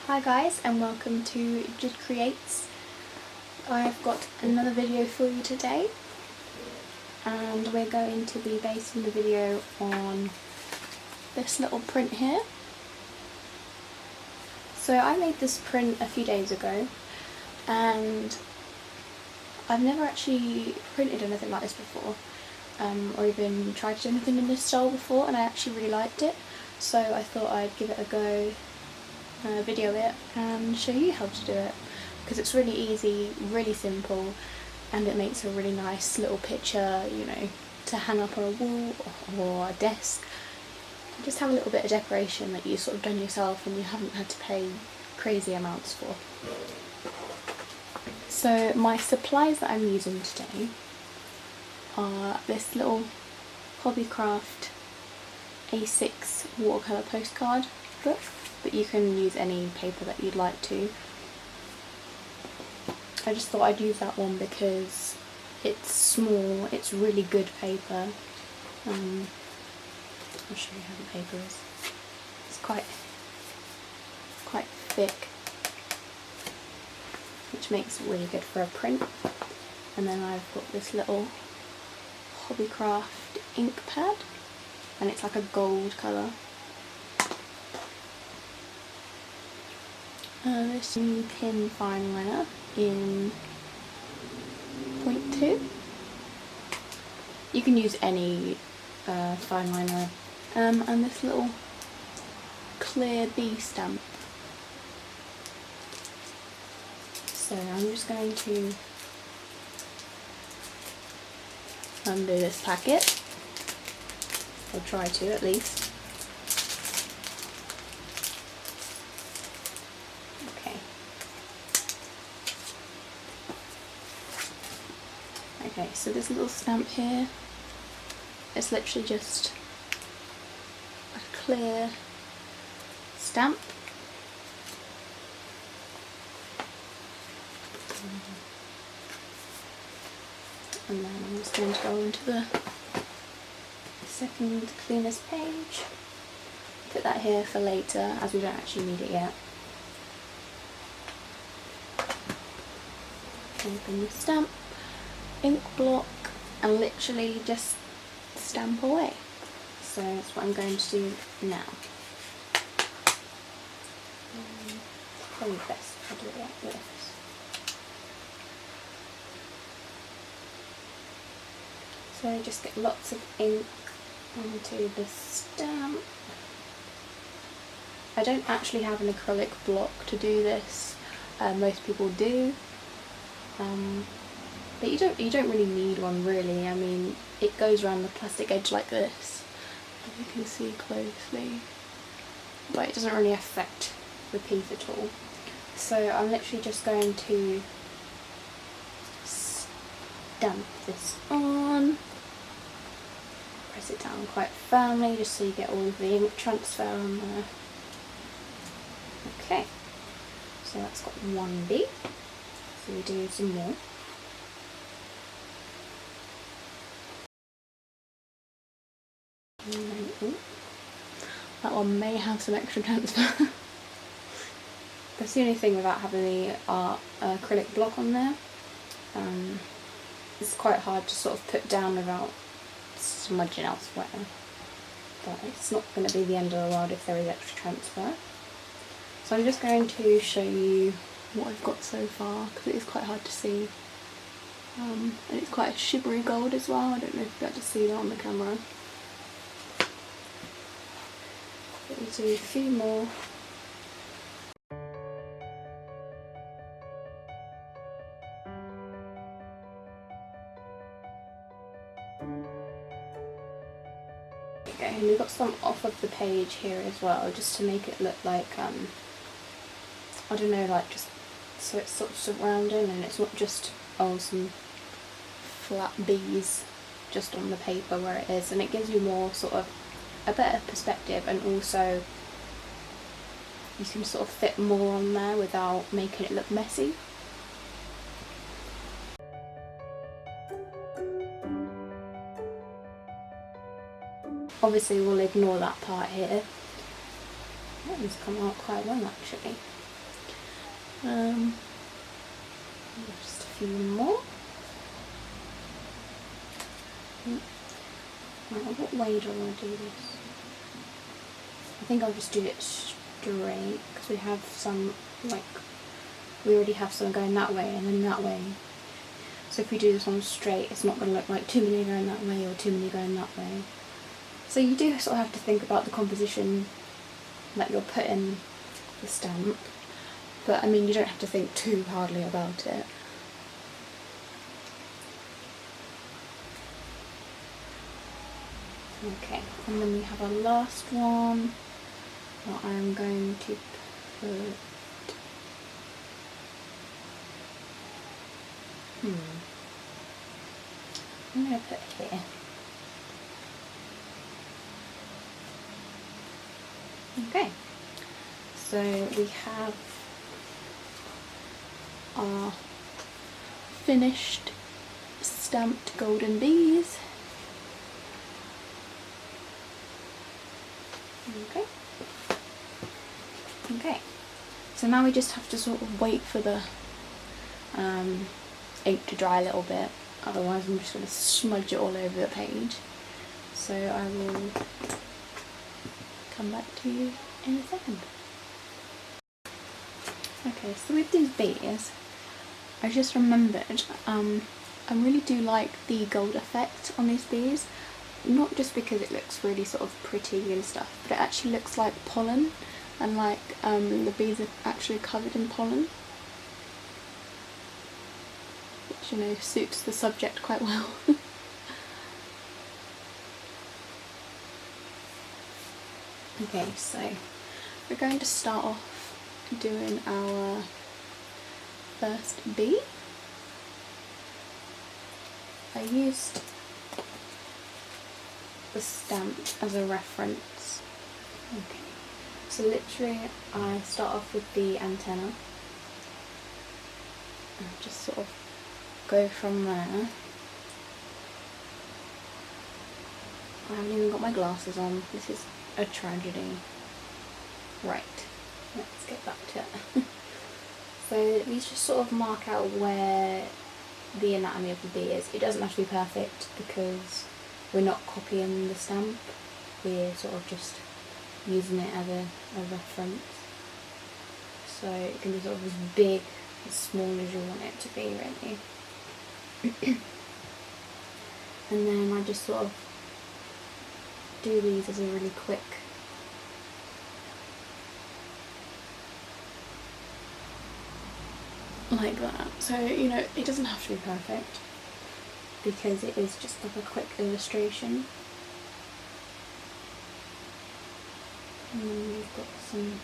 Hi guys, and welcome to Jid Creates. I've got another video for you today, and we're going to be basing the video on this little print here. So I made this print a few days ago, and I've never actually printed anything like this before, or even tried to do anything in this style before, and I actually really liked it. So I thought I'd give it a go, video it and show you how to do it, because it's really easy, really simple, and it makes a really nice little picture, you know, to hang up on a wall or a desk. Just have a little bit of decoration that you've sort of done yourself and you haven't had to pay crazy amounts for. So my supplies that I'm using today are this little Hobbycraft A6 watercolour postcard book, but you can use any paper that you'd like to. I just thought I'd use that one because it's small, it's really good paper. I'll show you how the paper is. It's quite thick, which makes it really good for a print. And then I've got this little Hobbycraft ink pad, and it's like a gold colour. This pin fine liner in 0.2. You can use any fine liner, and this little clear B stamp. So I'm just going to undo this packet, or try to at least. Okay, so this little stamp here, it's literally just a clear stamp. And then I'm just going to go into the second cleanest page. Put that here for later, as we don't actually need it yet. Open the stamp, ink block, and literally just stamp away. So that's what I'm going to do now. Probably best if I do it like this. So just get lots of ink onto the stamp. I don't actually have an acrylic block to do this. Most people do. But you don't really need one, really. I mean, it goes around the plastic edge like this, as you can see closely, but it doesn't really affect the piece at all. So I'm literally just going to stamp this on, press it down quite firmly just so you get all of the ink transfer on there. Okay, so that's got one B, so we do some more. That one may have some extra transfer. That's the only thing without having the acrylic block on there. It's quite hard to sort of put down without smudging elsewhere. But it's not going to be the end of the world if there is extra transfer. So I'm just going to show you what I've got so far, because it is quite hard to see. And it's quite a shimmery gold as well. I don't know if you'll be able to see that on the camera. We'll do a few more. Okay, and we've got some off of the page here as well, just to make it look like, I don't know, like just so it's sort of surrounding and it's not just, oh, some flat B's just on the paper where it is, and it gives you more sort of a better perspective, and also you can sort of fit more on there without making it look messy. Obviously we'll ignore that part here. That has come out quite well actually. Just a few more. Right, what way do I want to do this? I think I'll just do it straight, because we have some, like, we already have some going that way and then that way. So if we do this one straight, it's not going to look like too many going that way or too many going that way. So you do sort of have to think about the composition that you're putting the stamp, but I mean, you don't have to think too hardly about it. Okay, and then we have our last one that I'm going to put. I'm going to put here. Okay, so we have our finished stamped golden bees. Okay, so now we just have to sort of wait for the ink to dry a little bit, otherwise I'm just going to smudge it all over the page. So I will come back to you in a second. Okay, so with these bees, I just remembered, I really do like the gold effect on these bees, not just because it looks really sort of pretty and stuff, but it actually looks like pollen, and like the bees are actually covered in pollen, which, you know, suits the subject quite well. Okay, so we're going to start off doing our first bee. I used the stamp as a reference. Okay, so literally I start off with the antenna and just sort of go from there. I haven't even got my glasses on, this is a tragedy. Right, let's get back to it. So we just sort of mark out where the anatomy of the bee is. It doesn't have to be perfect because we're not copying the stamp, we're sort of just using it as a reference. So it can be sort of as big, as small as you want it to be, really. And then I just sort of do these as a really quick like that. So, you know, it doesn't have to be perfect because it is just like a quick illustration. And then we've got some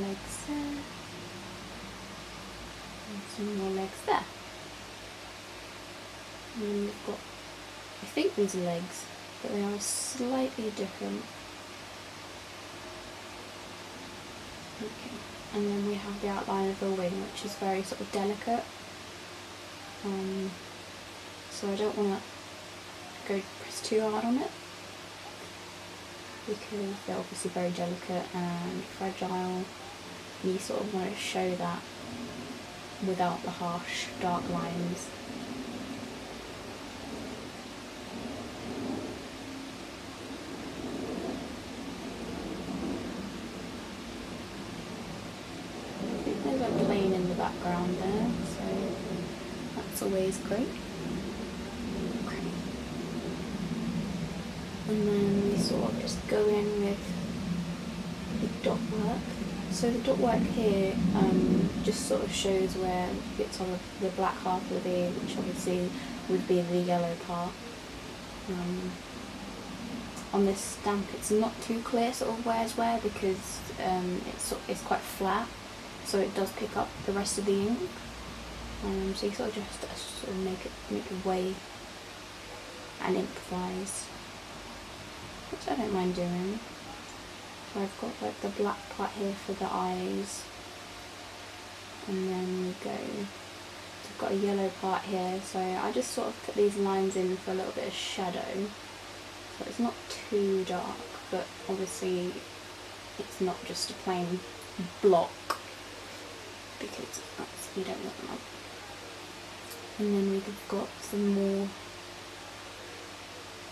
legs there and some more legs there. And then we've got, I think these are legs, but they are slightly different. Okay, and then we have the outline of the wing, which is very sort of delicate. So I don't want to go press too hard on it because they're obviously very delicate and fragile. You sort of want to show that without the harsh dark lines. There's a plane in the background there, so that's always great. Okay. And then we sort of just go in with the dot work. So the dot work here just sort of shows where it's on the black half of the bee, which obviously would be the yellow part. On this stamp it's not too clear sort of where's where because it's quite flat, so it does pick up the rest of the ink. So you sort of just sort of make it way and improvise, which I don't mind doing. So I've got like the black part here for the eyes, and then we go, I've got a yellow part here, so I just sort of put these lines in for a little bit of shadow, so it's not too dark, but obviously it's not just a plain block. because you don't want them up. And then we've got some more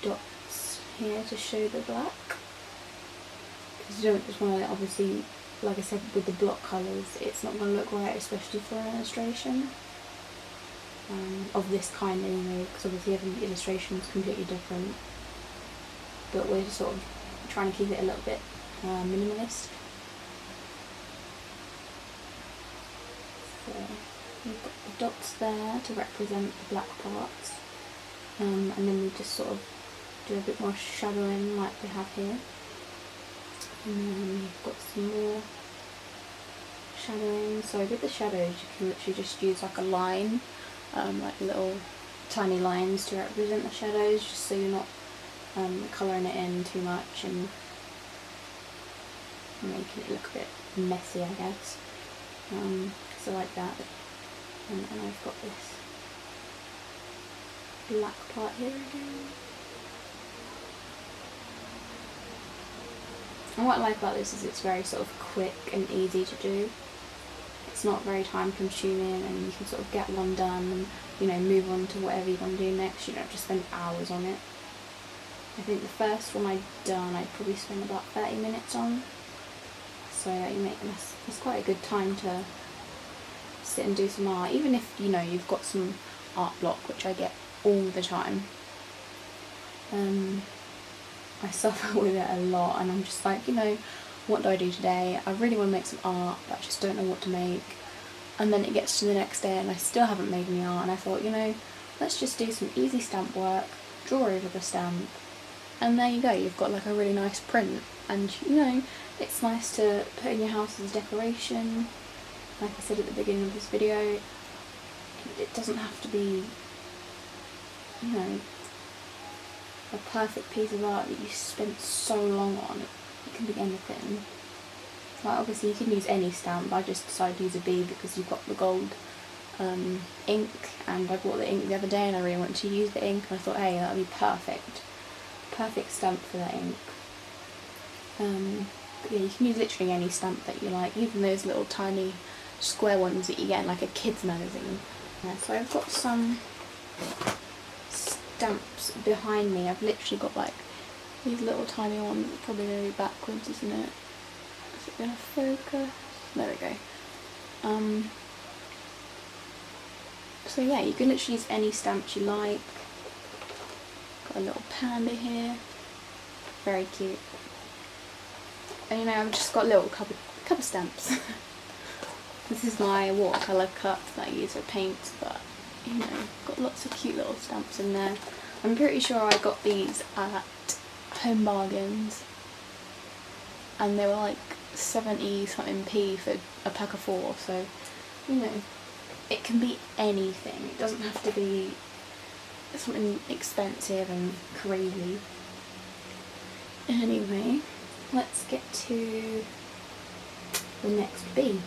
dots here to show the black, because you don't just want to, obviously, like I said, with the block colours, it's not going to look right, especially for an illustration of this kind anyway, because obviously every illustration is completely different, but we're just sort of trying to keep it a little bit minimalist. So we've got the dots there to represent the black parts, and then we just sort of do a bit more shadowing like we have here, and then we've got some more shadowing. So with the shadows you can literally just use like a line, like little tiny lines to represent the shadows, just so you're not colouring it in too much and making it look a bit messy, I guess. So like that, and I've got this black part here again. And what I like about this is it's very sort of quick and easy to do. It's not very time consuming, and you can sort of get one done and, you know, move on to whatever you want to do next. You don't have to spend hours on it. I think the first one I'd done, I'd probably spend about 30 minutes on. So it's quite a good time to sit and do some art, even if, you know, you've got some art block, which I get all the time. I suffer with it a lot, and I'm just like, you know, what do I do today? I really want to make some art, but I just don't know what to make. And then it gets to the next day and I still haven't made any art, and I thought, you know, let's just do some easy stamp work, draw over the stamp, and there you go, you've got like a really nice print. And, you know, it's nice to put in your house as a decoration. Like I said at the beginning of this video, it doesn't have to be, you know, a perfect piece of art that you spent so long on. It can be anything. Like, obviously you can use any stamp, I just decided to use a B because you've got the gold ink, and I bought the ink the other day and I really wanted to use the ink, and I thought, hey, that would be perfect stamp for that ink. But yeah, you can use literally any stamp that you like, even those little tiny square ones that you get in like a kid's magazine. Yeah, so I've got some stamps behind me. I've literally got like these little tiny ones. It's probably going to be backwards, isn't it? Is it going to focus? There we go. So yeah, you can literally use any stamps you like. Got a little panda here. Very cute. And you know, I've just got a little couple stamps. This is my watercolour cup that I use for paints, but you know, got lots of cute little stamps in there. I'm pretty sure I got these at Home Bargains, and they were like 70 something p for a pack of 4, so you know, it can be anything. It doesn't have to be something expensive and crazy. Anyway, let's get to the next bee.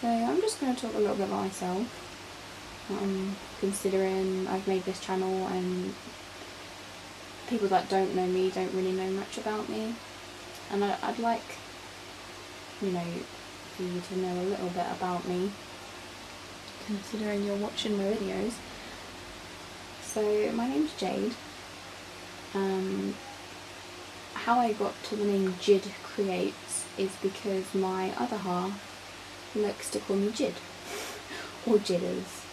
So I'm just going to talk a little bit about myself, considering I've made this channel and people that don't know me don't really know much about me, and I'd like, you know, for you to know a little bit about me, considering you're watching my videos. So my name's Jade. How I got to the name Jid Creates is because my other half likes to call me Jid, or Jidders,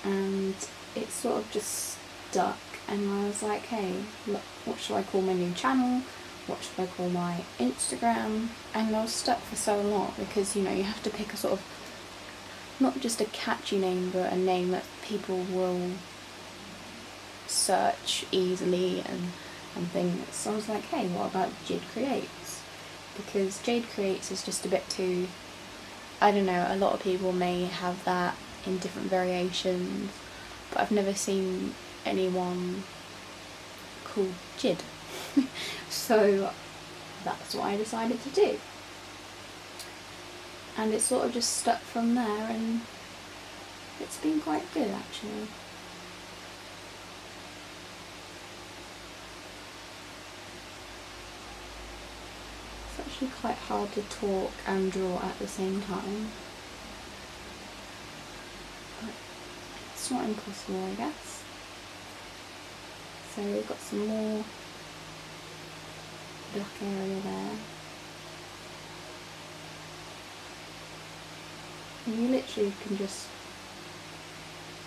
and it sort of just stuck, and I was like, hey, look, what should I call my new channel, what should I call my Instagram? And I was stuck for so long because, you know, you have to pick a sort of, not just a catchy name, but a name that people will search easily and things. So I was like, hey, what about Jade Creates? Because Jade Creates is just a bit too, I don't know, a lot of people may have that in different variations, but I've never seen anyone called Jid. So that's what I decided to do. And it sort of just stuck from there, and it's been quite good actually. It's actually quite hard to talk and draw at the same time. But it's not impossible, I guess. So we've got some more black area there. And you literally can just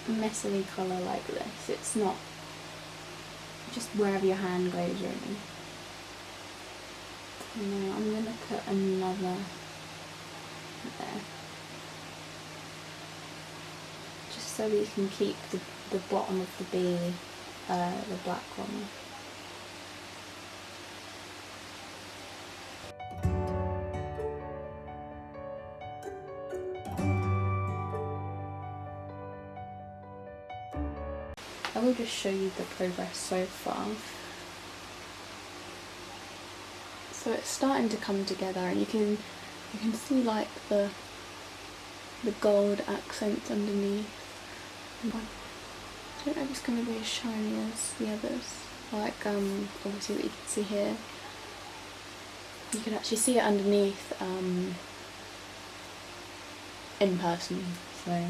messily colour like this. It's not just wherever your hand goes really. And now I'm going to put another there. Just so we can keep the bottom of the bee, the black one. I will just show you the progress so far. So it's starting to come together, and you can see like the gold accents underneath. I don't know if it's going to be as shiny as the others. Like obviously what you can see here. You can actually see it underneath in person. So.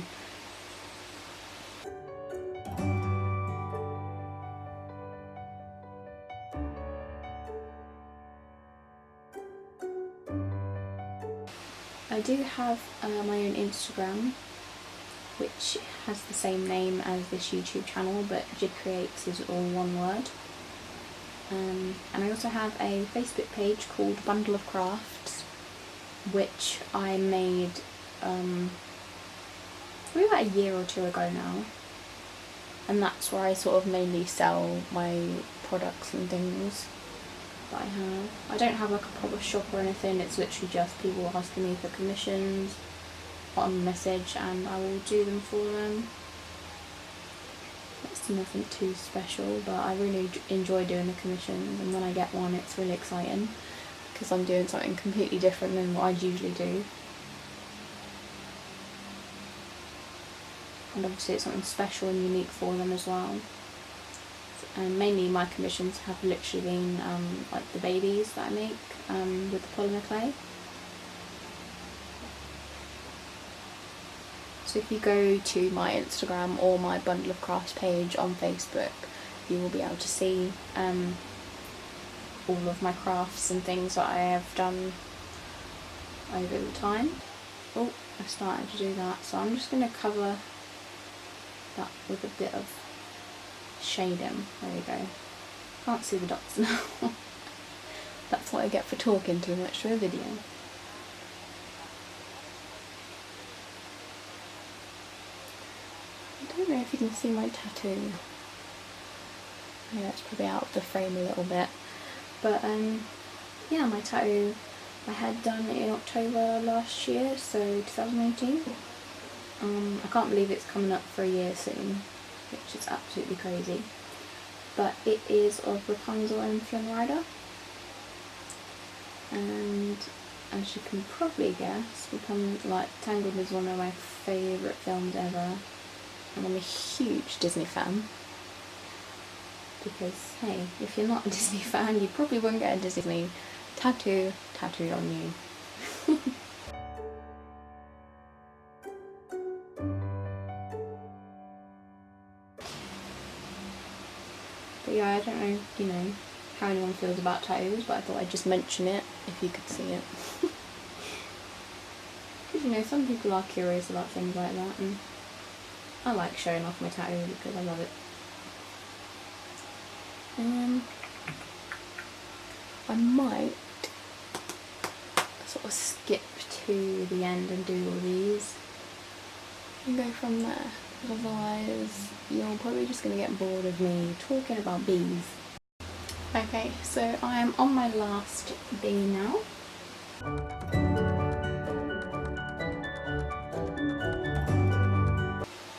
I do have my own Instagram, which has the same name as this YouTube channel, but Jid Creates is all one word. And I also have a Facebook page called Bundle of Crafts, which I made probably about a year or two ago now. And that's where I sort of mainly sell my products and things that I have. I don't have like a proper shop or anything, it's literally just people asking me for commissions on message and I will do them for them. It's nothing too special, but I really enjoy doing the commissions, and when I get one it's really exciting because I'm doing something completely different than what I'd usually do. And obviously it's something special and unique for them as well. And mainly my commissions have literally been like the babies that I make with the polymer clay. So if you go to my Instagram or my Bundle of Crafts page on Facebook, you will be able to see all of my crafts and things that I have done over the time. Oh, I started to do that, so I'm just going to cover that with a bit of shading. There we go. Can't see the dots now. That's what I get for talking too much for a video. I don't know if you can see my tattoo. Yeah, it's probably out of the frame a little bit. But yeah, my tattoo I had done in October last year, so 2018. I can't believe it's coming up for a year soon, which is absolutely crazy. But it is of Rapunzel and Flynn Rider. And as you can probably guess, Tangled is one of my favourite films ever. And I'm a huge Disney fan. Because, hey, if you're not a Disney fan, you probably won't get a Disney tattooed on you. But yeah, I don't know, how anyone feels about tattoos, but I thought I'd just mention it if you could see it. Because, some people are curious about things like that, and I like showing off my tattoo because I love it. I might sort of skip to the end and do all these and go from there. because otherwise you're probably just going to get bored of me talking about bees. Okay, so I am on my last bee now.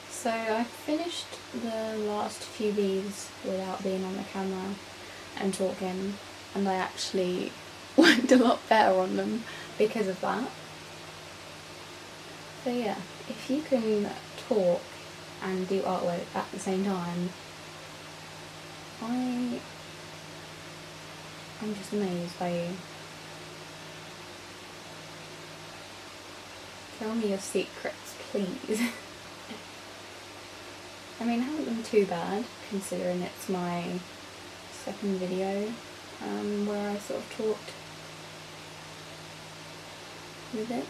So I finished the last few bees without being on the camera and talking, and I actually worked a lot better on them because of that. So yeah, if you can talk and do artwork at the same time, I'm just amazed by you. Tell me your secrets, please. I mean, I haven't been too bad, considering it's my second video where I sort of talked with it.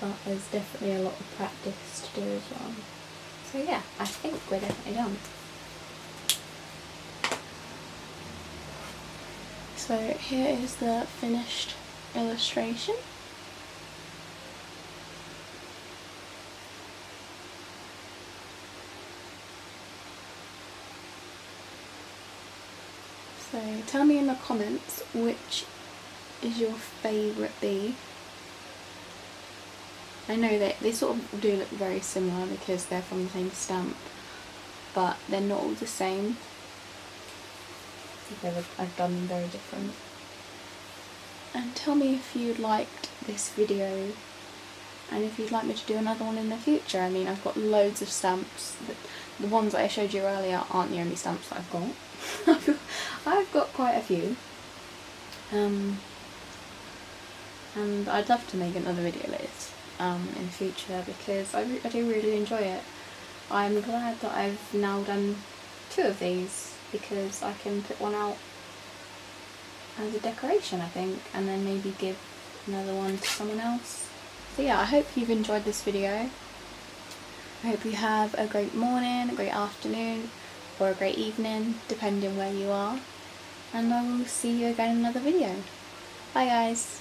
But there's definitely a lot of practice to do as well. So yeah, I think we're definitely done. So here is the finished illustration. So tell me in the comments which is your favourite bee. I know that they sort of do look very similar because they're from the same stamp, but they're not all the same. I've done them very different. And tell me if you liked this video and if you'd like me to do another one in the future. I mean, I've got loads of stamps. The ones that I showed you earlier aren't the only stamps that I've got. I've got quite a few. And I'd love to make another video list in the future because I do really enjoy it. I'm glad that I've now done 2 of these because I can put one out as a decoration, I think, and then maybe give another one to someone else. So yeah, I hope you've enjoyed this video. I hope you have a great morning, a great afternoon, or a great evening, depending where you are. And I will see you again in another video. Bye guys!